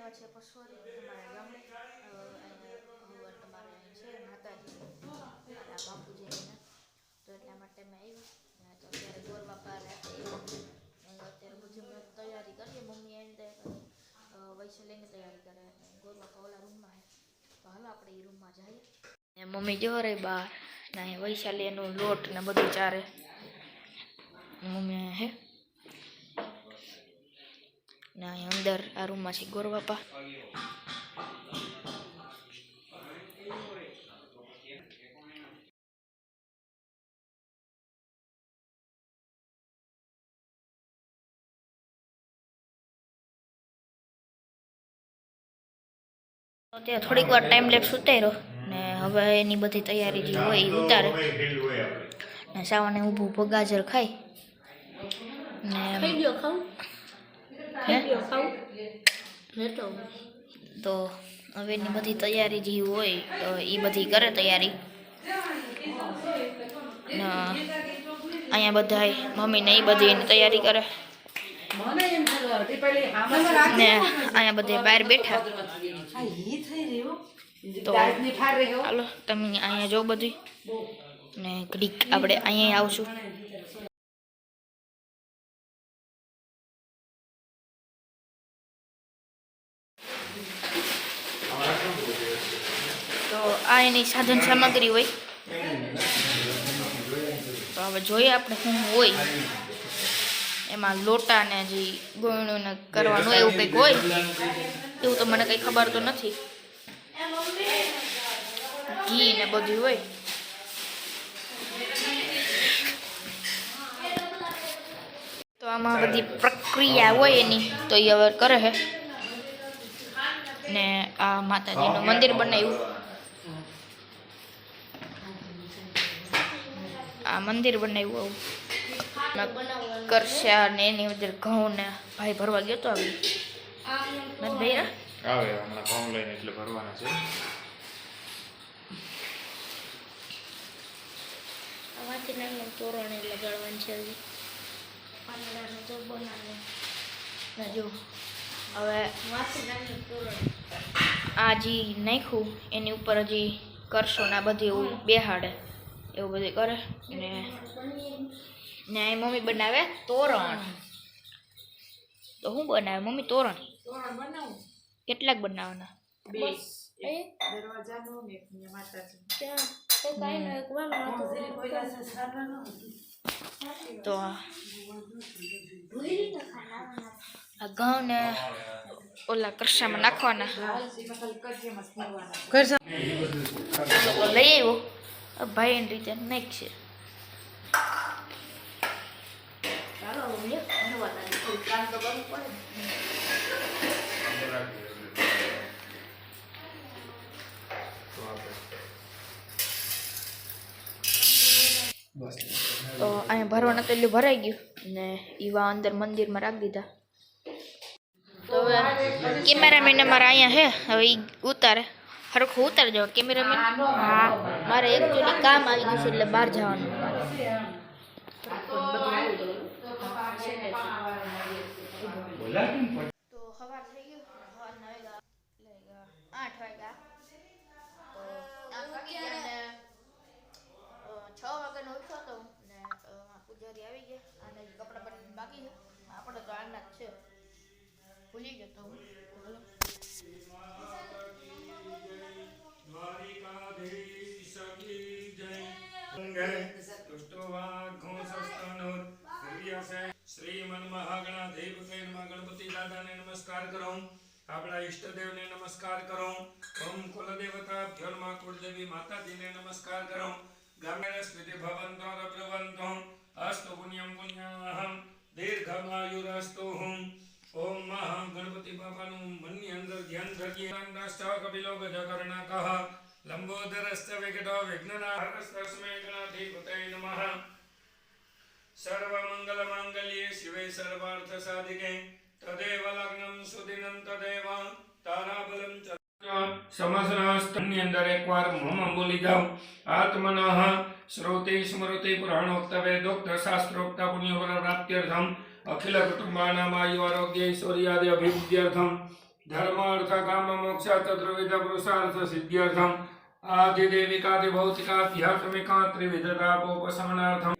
આવ્યા છે પસવારી તમારા ગામડે તમારે છે માતાજી અને બાપુજીને તો એટલા માટે મેં આવ્યું તો અત્યારે ગોર બાપા અત્યારે બધી મેં તૈયારી કરીએ મમ્મી એની વૈશાલીની તૈયારી કરે ગોર બાપા ઓલા રૂમમાં છે તો હાલો આપણે એ રૂમમાં જઈએ મમ્મી જો રે બહાર ના વૈશાલી એનું લોટ ને બધું ચારે મમ્મી હે ના અંદર આ રૂમમાં છે ગોર બાપા ત્યાં થોડીક વાર ટાઈમ લેપ્સ ઉતાર્યો ને હવે એની બધી તૈયારી જે હોય એ ઉતારે ને સાવાને ઊભું ઊભું ગાજર ખાઈ ને તો હવે એની બધી તૈયારી જે હોય તો એ બધી કરે તૈયારી ને અહીંયા બધા મમ્મીને એ બધી એની તૈયારી કરે ને અહીંયા બધે બહાર બેઠા તો હાલો તમે અહીંયા જો બધી ને ઘડીક આપણે અહીંયા આવશું તો આ એની સાધન સામગ્રી હોય તો હવે જોઈએ આપણે શું હોય એમાં લોટા ને જે ગોયણું ને કરવાનું એવું કંઈક હોય એવું તો મને કંઈ ખબર તો નથી ઘી ને બધું હોય તો આમાં બધી પ્રક્રિયા હોય એની તો એ હવે કરે છે ને આ માતાજીનું મંદિર બનાવ્યું આ મંદિર બનાવ્યું આવું કરશા ને એની અંદર ઘઉં ને ભાઈ ભરવા ગયો તો આવી નથી ભાઈ આવે હમણાં ઘઉં લઈને એટલે ભરવાના છે આમાંથી નાનું તોરણ એટલે લગાડવાનું છે હજી પાંદડાનું તો બનાવે ના જો હવે નાનું તોરણ આ જે નાખ્યું એની ઉપર હજી કરશો ને આ બધી એવું બેહાડે એવું બધું કરે ને મમ્મી બનાવે તોરણ તો શું બનાવે મમ્મી તોરણ કેટલાક બનાવવાના તો આ ઘઉં ને ઓલા કરશામાં નાખવાના લઈ આવ્યો ભાઈ એની રીતે નાખશે તો અહીંયા ભરવાના પેલું ભરાઈ ગયું ને એવા અંદર મંદિરમાં રાખી દીધા તો હવે કેમેરામેન અમારા અહીંયા હે હવે એ ઉતારે હરખું ઉતારી જવા કેમેરામેન હા મારે એકચ્યુઅલી કામ આવી ગયું છે એટલે બહાર જવાનું તો સવાર થઈ ગયું સવારના વાગ્યા 8 વાગ્યા તો 6 વાગ્યાનો ઉઠ્યો હતો ને પૂજારી આવી ગયા અને કપડાં બદલીને બાકી છે આપણે તો આના જ છે ભૂલી ગયો તો શ્રીમન મહાગણાધિપતે નમઃ ગણપતિ દાદાને નમસ્કાર કરો આપણા ઈષ્ટદેવને નમસ્કાર કરો ઓમ કુલદેવતાભ્યો નમઃ કુળદેવી માતાજીને નમસ્કાર કરો ગામેન સ્તુતિ ભવંતો પ્રભવંતો અસ્તુ પુણ્યમ પુણ્યાહમ દીર્ઘમાયુરસ્તુ ઓમ મહા ગણપતિ બાપાનું મનની અંદર ધ્યાન રાખીએ અંદાસ્તવ કપિલો ગજકર્ણકઃ લંબોદરસ્ત વિકટો વિઘ્નનાહરસ્તસ્મૈ ગણાધિપતે નમઃ સર્વમંગલ માંગલ્યે શિવે સર્વાર્થ સાધિકે તદેવ લગ્નમ સુદિનમ તદેવ તારાબલમ સમસ્તની અંદર એકવાર મોમાં બોલી જાઓ આત્મનઃ શ્રુતિ સ્મૃતિ પુરાણોક્ત વેદોક્ત શાસ્ત્રોક્ત પુણ્યફલ પ્રાપ્ત્યર્થમ અખિલ કુટુંબાનામ આયુ આરોગ્ય ઐશ્વર્યાદિ અભિવૃદ્ધ્યર્થમ ધર્મ અર્થ કામ મોક્ષ ચતુર્વિધ પુરુષાર્થ સિદ્ધ્યર્થમ આદિદેવિકાદિ ભૌતિકાધ્યાત્મિકા ત્રિવિધતાપોપશમનાર્થમ.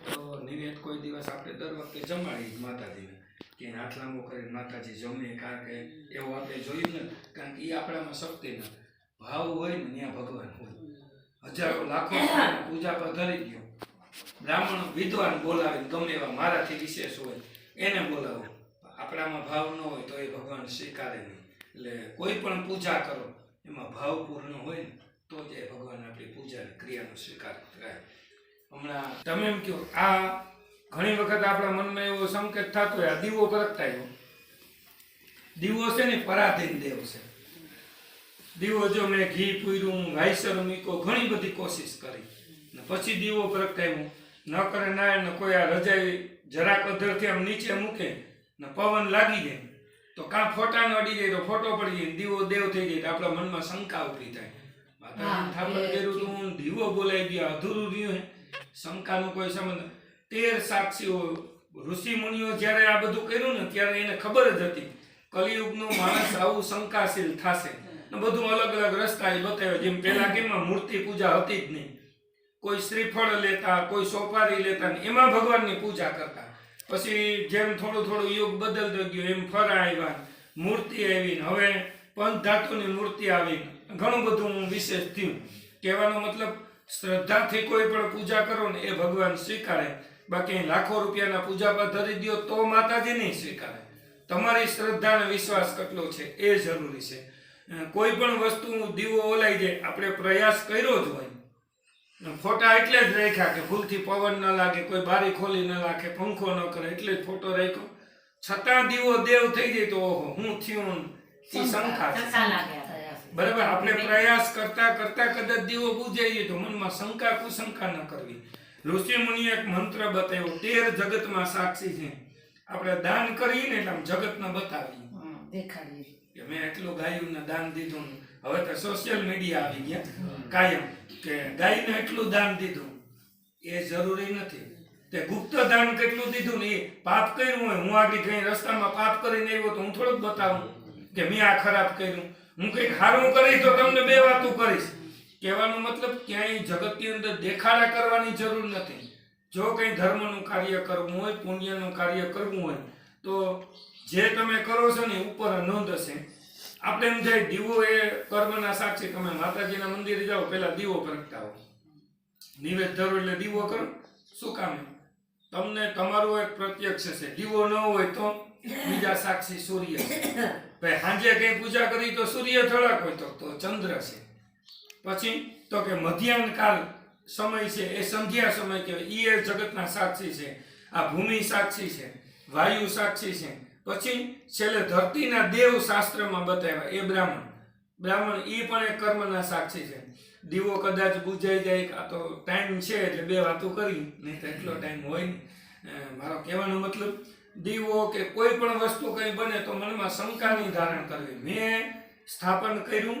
તો નિવેદ કોઈ દિવસ આપણે દર વખતે જમાડીએ માતાજીને કે હાથ લાંબો કરીને માતાજી જમે, કારણ કે એવું આપણે જોયું ને, કારણ કે એ આપણામાં શક્તિ નથી. ભાવ હોય ને ત્યાં ભગવાન હોય. હજારો લાખો પૂજા પર ધરી ગયો, બ્રાહ્મણ વિદ્વાન બોલાવે, ગમે એવા મારાથી વિશેષ હોય એને બોલાવો, આપણામાં ભાવ ન હોય તો એ ભગવાન સ્વીકારે નહીં. એટલે કોઈ પણ પૂજા કરો એમાં ભાવ પૂર્ણ હોય ને તો જ એ ભગવાન આપણી પૂજાની ક્રિયાનો સ્વીકાર થાય. હમણાં તમે એમ કહો, આ ઘણી વખત આપણા મનમાં એવો સંકેત થતો હોય, આ દીવો પ્રગટાયો, દીવો છે ને પરાધીન દેવ છે. દીવો જો મેં ઘી પૂર્યું, વાયસર મૂક્યો, ઘણી બધી કોશિશ કરી ને પછી દીવો પ્રગટાવ્યો, ન કરે ના એને કોઈ આ રજાઈ જરાક અધરથી આમ નીચે મૂકે ને પવન લાગી જાય તો કાં ફોટાને અડી જાય તો ફોટો પડી જાય, દીવો દેવ થઈ જાય, તો આપણા મનમાં શંકા ઉભી થાય. માતાજીને થાપણ કર્યું તું, દીવો બોલાઈ ગયા, અધૂરું રહ્યું. શંકાનો કોઈ સંબંધ. 13 સાક્ષીઓ ઋષિ મુનિઓ જ્યારે આ બધું કર્યું ને ત્યારે એને ખબર જ હતી કલિયુગનો માણસ આવું શંકાશીલ થશે ને બધું અલગ અલગ રસ્તા એ બતાવ્યો. જેમ પહેલા કેમ મૂર્તિ પૂજા હતી જ નહીં, કોઈ શ્રીફળ લેતા, કોઈ સોપારી લેતા ને એમાં ભગવાનની પૂજા કરતા. પછી જેમ થોડું થોડું યુગ બદલતો ગયો એમ ફરા આવ્યા, મૂર્તિ આવી, હવે પંચધાતુની મૂર્તિ આવી, ઘણું બધું વિશેષ થયું. કહેવાનો મતલબ શ્રદ્ધાથી કોઈ પણ પૂજા કરો ને એ ભગવાન સ્વીકારે, બાકી લાખો રૂપિયાના પૂજા પર ધરી દો તો માતાજી નહીં સ્વીકારે. તમારી શ્રદ્ધા અને વિશ્વાસ કેટલો છે એ જરૂરી છે. કોઈ પણ વસ્તુ દીવો ઓલાઈ જાય, આપણે પ્રયાસ કર્યો જ હોય, ફોટા એટલે જ રાખ્યા કે ભૂલથી પવન ન લાગે, કોઈ બારી ખોલી ન રાખે, પંખો ન કરે, એટલે જ ફોટો રાખ્યો. છતાં દીવો દેવ થઈ જાય તો ઓહો હું થયું, એ શંકા છે. બરાબર, આપણે પ્રયાસ કરતા કરતા કદાચ દીવો બુજાઈએ તો મનમાં શંકા કુશંકા ન કરવી. ઋષિ મુનિએ એક મંત્ર બતાવ્યો, 13 જગતમાં સાક્ષી છે. આપણે દાન કરીએ ને એટલે આમ જગતને બતાવીએ, દેખાડીએ કે મેં એટલું ગાયુંને દાન દીધું. હવે તો સોશિયલ મીડિયા આવી ગયા કાયમ કે ગાયને એટલું દાન દીધું. એ જરૂરી નથી. તે ગુપ્ત દાન કેટલું દીધું ને એ પાપ કર્યું હોય, હું આગળ કઈ રસ્તામાં પાપ કરીને આવ્યો તો હું થોડુંક બતાવું કે મેં આ ખરાબ કર્યું. હું કંઈક સારું કરીશ તો તમને બે વાતું કરીશ. કહેવાનો મતલબ ક્યાંય જગતની અંદર દેખાડા કરવાની જરૂર નથી. જો કંઈ ધર્મનું કાર્ય કરવું હોય, પુણ્યનું કાર્ય કરવું હોય તો જે તમે કરો છો ને ઉપર નોંધ હશે. આપણે એમ થાય દીવો એ કર્મના સાક્ષી. તમે માતાજીના મંદિરે જાઓ, પહેલા દીવો પ્રગટાવો, નિવેદ ધરો એટલે દીવો કરો. શું કામ? તમને તમારું એક પ્રત્યક્ષ છે. દીવો ન હોય તો બીજા સાક્ષી સૂર્ય છે. ભાઈ સાંજે કઈ પૂજા કરી તો સૂર્ય થોડાક હોય તો ચંદ્ર છે. પછી તો કે મધ્યાહન કાળ સમય છે એ સંધ્યા સમય કહેવાય, એ જગતના સાક્ષી છે. આ ભૂમિ સાક્ષી છે, વાયુ સાક્ષી છે. પછી છેલ્લે ધરતીના દેવ શાસ્ત્રમાં બતાવ્યા, એ બ્રાહ્મણ એ પણ એક કર્મના સાક્ષી છે. દીવો કદાચ બુજાઈ જાય, આ તો ટાઈમ છે એટલે બે વાતો કરી, નહીં તો એટલો ટાઈમ હોય નહીં. મારો કહેવાનો મતલબ દીવો કે કોઈ પણ વસ્તુ કંઈ બને તો મનમાં શંકાની ધારણ કરવી. મેં સ્થાપન કર્યું,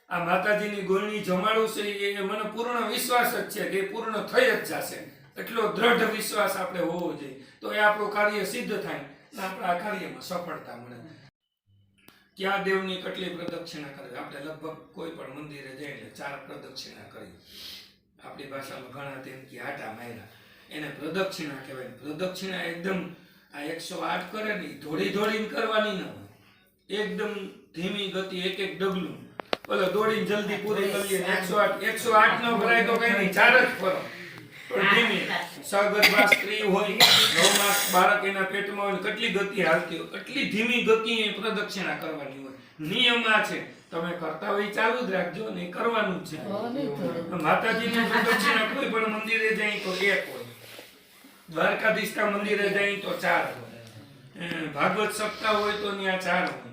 આ માતાજીની ગોળણી જમાડું છે, એ મને પૂર્ણ વિશ્વાસ જ છે કે એ પૂર્ણ થઈ જ જશે. એટલો દ્રઢ વિશ્વાસ આપણે હોવો જોઈએ તો એ આપણું કાર્ય સિદ્ધ થાય ને આપણે આ કાર્યમાં સફળતા મળે. ક્યાં દેવની કેટલી પ્રદક્ષિણા કરવી? આપણે લગભગ કોઈ પણ મંદિરે જઈએ એટલે 4 પ્રદક્ષિણા કરી. આપણી ભાષામાં ઘણા તેમ કે આટા માર્યા, એને પ્રદક્ષિણા કહેવાય. પ્રદક્ષિણા એકદમ આ 108 કરે ને દોડીને કરવાની ન હોય, એકદમ ધીમી ગતિ, એક એક ડગલું. બોલો દોડીને જલ્દી પૂરી કરીએ 108 ન ભરાય તો કઈ નહીં, 4 જ ફરો પણ ધીમી. સગર્ભા સ્ત્રી હોય, 9 માસ બાળક એના પેટમાં હોય, કેટલી ગતિ હાલતી હોય, એટલી ધીમી ગતિએ પ્રદક્ષિણા કરવાની હોય. નિયમ આ છે, તમે કરતા હોય ચાલુ જ રાખજો ને કરવાનું જ છે. માતાજીની પ્રદક્ષિણા કોઈ પણ મંદિરે જાય તો 1 હોય, દ્વારકાધીશના મંદિરે જાય તો 4 હોય, ભાગવત સપ્તાહ હોય તો ત્યાં 4 હોય.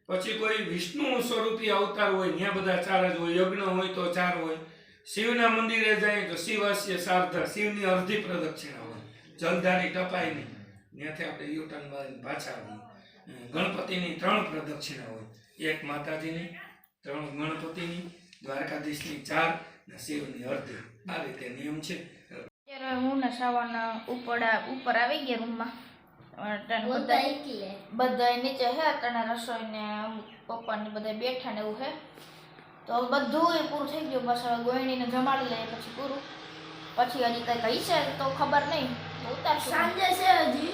પછી કોઈ વિષ્ણુ સ્વરૂપી અવતાર હોય ત્યાં બધા 4 જ હોય, યજ્ઞ હોય તો 4 હોય. શિવના મંદિરે જાય તો શિવાસ્ય સાર્ધ, શિવની અડધી પ્રદક્ષિણા હોય, જલધારી ટપાઈ નહીં, ત્યાંથી આપણે યુટર્ન મારીને પાછા આવીએ. ગણપતિની 3 પ્રદક્ષિણા હોય, 1 માતાજીની, 3 ગણપતિની, દ્વારકાધીશની 4 ને શિવની અડધી. આ રીતે નિયમ છે. અત્યારે હું ને શ્રાવણ ઉપર આવી ગયા રૂમમાં. બધા નીચે હે તને રસોઈ ને પપ્પા ને બધા બેઠા ને એવું હે તો બધું પૂરું થઈ ગયું બસ હવે ગોયણીને જમાડી લઈએ પછી પૂરું પછી હજી કઈ હશે તો ખબર નહીં ઉતારશું સાંજે છે હજી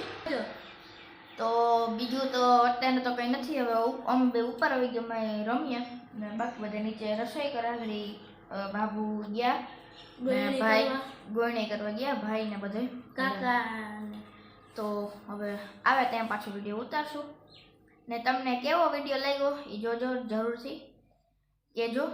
તો બીજું તો અત્યારે તો કઈ નથી હવે અમે બે ઉપર આવી ગયા અમે રમીએ ને બાકી બધા નીચે રસોઈ કરે આગળ બાબુ ગયા ને ભાઈ ગોયણી કરવા ગયા ભાઈ ને બધે કાકા તો હવે આવે ત્યાં પાછો વિડીયો ઉતારશું ને તમને કેવો વિડીયો લાગ્યો એ જોજો જરૂરથી કહેજો